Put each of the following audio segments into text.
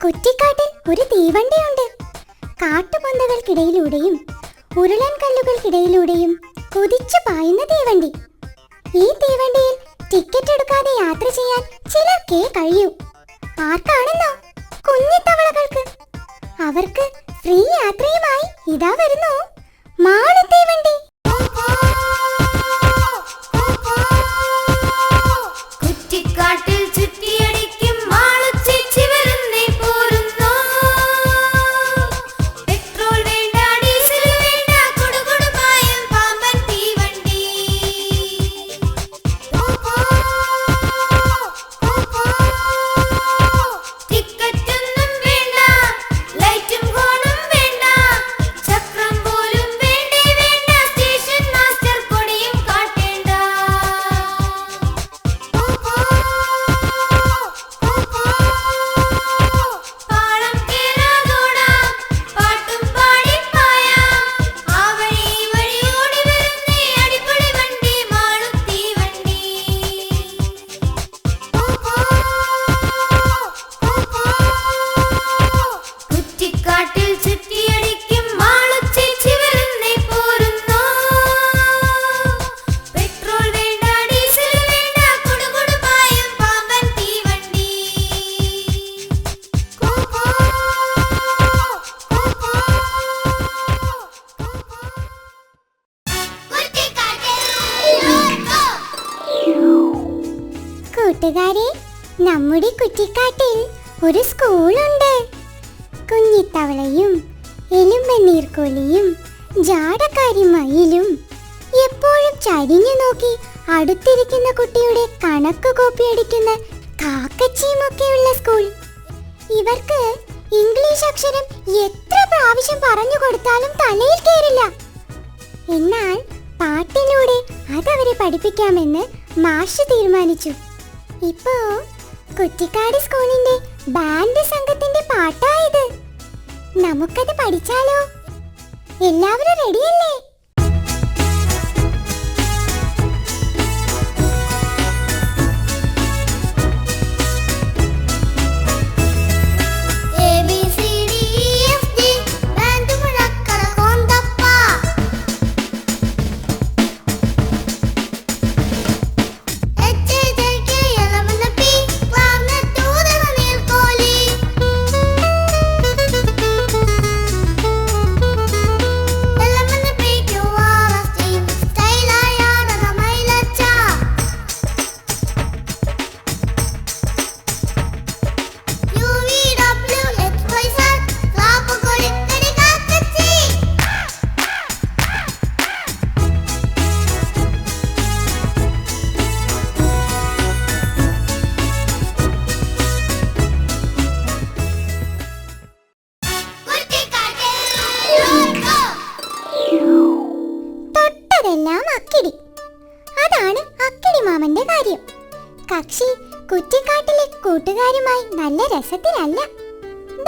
കുറ്റിക്കാട്ടിൽ ഒരു തീവണ്ടിയുണ്ട്. കാട്ടുപൊന്തകൾക്കിടയിലൂടെയും ഉരുളൻ കല്ലുകൾക്കിടയിലൂടെയും കുതിച്ചു പായുന്ന തീവണ്ടി. ഈ തീവണ്ടിയിൽ ടിക്കറ്റ് എടുക്കാതെ യാത്ര ചെയ്യാൻ ചിലർക്കേ കഴിയൂ. ആർക്കാണെന്നോ? കുഞ്ഞിത്തവളകൾക്ക്. അവർക്ക് ഫ്രീ യാത്രയുമായി ഇതാ വരുന്നു മാളു തീവണ്ടി. കൂട്ടുകാരെ, നമ്മുടെ കുറ്റിക്കാട്ടിൽ ഒരു സ്കൂളുണ്ട്. കുഞ്ഞിത്തവളയും എലുമ്പനീർക്കോലിയും ജാടക്കാരി മയിലും എപ്പോഴും ചരിഞ്ഞു നോക്കി അടുത്തിരിക്കുന്ന കുട്ടിയുടെ കണക്ക് കോപ്പിയടിക്കുന്ന കാക്കച്ചിയുമൊക്കെയുള്ള സ്കൂൾ. ഇവർക്ക് ഇംഗ്ലീഷ് അക്ഷരം എത്ര പ്രാവശ്യം പറഞ്ഞു കൊടുത്താലും തലയിൽ കയറില്ല. എന്നാൽ പാട്ടിലൂടെ അതവരെ പഠിപ്പിക്കാമെന്ന് മാഷ് തീരുമാനിച്ചു. ഇപ്പോ കുറ്റിക്കാട് സ്കൂളിന്റെ ബാൻഡ് സംഘത്തിന്റെ പാട്ടായത്. നമുക്കത് പഠിച്ചാലോ? എല്ലാവരും റെഡിയല്ലേ? അതാണ് അക്കിടി മാമന്റെ കാര്യം. കക്ഷി കുറ്റിക്കാട്ടിലെ കൂട്ടുകാരുമായി നല്ല രസത്തിലല്ല.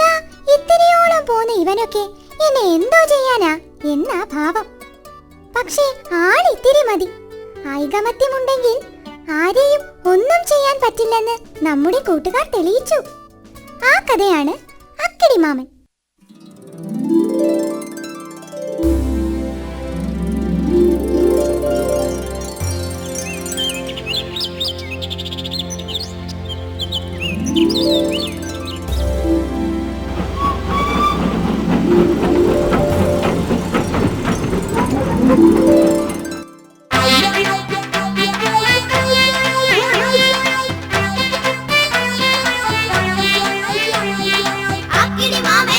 ദാ ഇത്തിരിയോളം പോന്ന ഇവനൊക്കെ എന്നെ എന്തോ ചെയ്യാനാ എന്നാ ഭാവം. പക്ഷേ ആളിത്തിരി മതി. ഐകമത്യമുണ്ടെങ്കിൽ ആരെയും ഒന്നും ചെയ്യാൻ പറ്റില്ലെന്ന് നമ്മുടെ കൂട്ടുകാർ തെളിയിച്ചു. ആ കഥയാണ് അക്കിടി മാമൻ. Akidi mame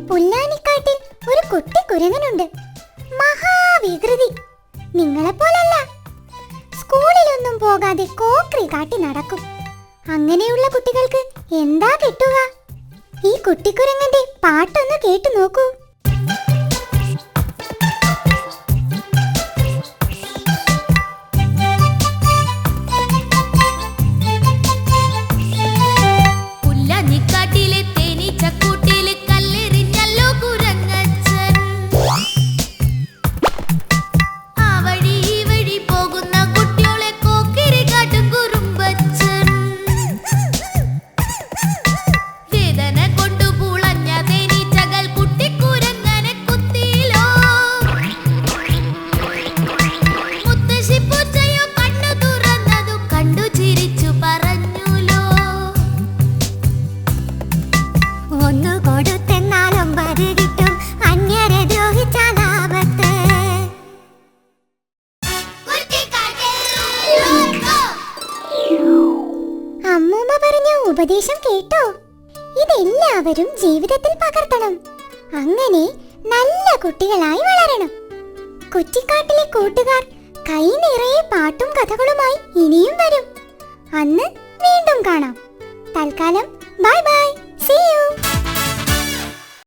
പുല്ലാനിക്കാട്ടിൽ ഒരു കുട്ടി കുരങ്ങനുണ്ട്. മഹാവികൃതി. നിങ്ങളെപ്പോലല്ല. സ്കൂളിലൊന്നും പോകാതെ കോക്രി കാട്ടി നടക്കും. അങ്ങനെയുള്ള കുട്ടികൾക്ക് എന്താ കിട്ടുക? ഈ കുട്ടിക്കുരങ്ങന്റെ പാട്ടൊന്ന് കേട്ടു നോക്കൂ. അമ്മൂമ്മ പറഞ്ഞ ഉപദേശം കേട്ടോ? ഇതെല്ലാവരും ജീവിതത്തിൽ പകർത്തണം. അങ്ങനെ നല്ല കുട്ടികളായി വളരണം. കുറ്റിക്കാട്ടിലെ കൂട്ടുകാർ കൈ നിറയെ പാട്ടും കഥകളുമായി ഇനിയും വരും. അന്ന് വീണ്ടും കാണാം. തൽക്കാലം ബൈ ബൈ. See you.